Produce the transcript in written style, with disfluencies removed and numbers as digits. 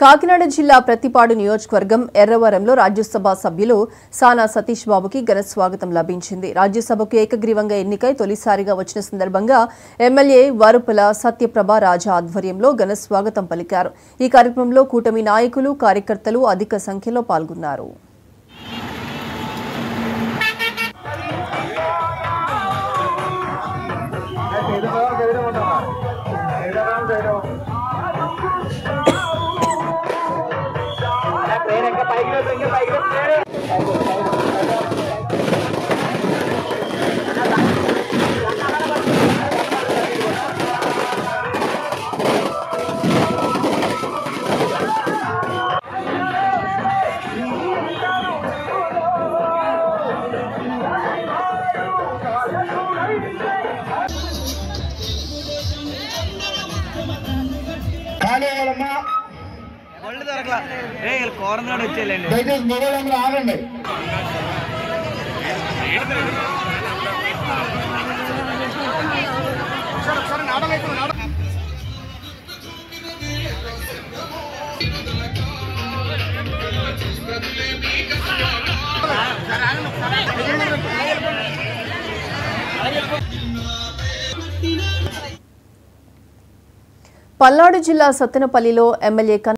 కాకినాడ జిల్లా ప్రతిపాడు నియోజకవర్గం ఎర్రవరంలో రాజ్యసభ సభ్యులు సానా సతీష్ బాబుకి ఘన స్వాగతం లభించింది. రాజ్యసభకు ఏకగ్రీవంగా ఎన్నికై తొలిసారిగా వచ్చిన సందర్భంగా ఎమ్మెల్యే వరుపుల సత్యప్రభ రాజా ఆధ్వర్యంలో ఘన స్వాగతం పలికారు. ఈ కార్యక్రమంలో కూటమి నాయకులు, కార్యకర్తలు అధిక సంఖ్యలో పాల్గొన్నారు. ఆగండి. పల్నాడు జిల్లా సత్తెనపల్లిలో ఎమ్మెల్యే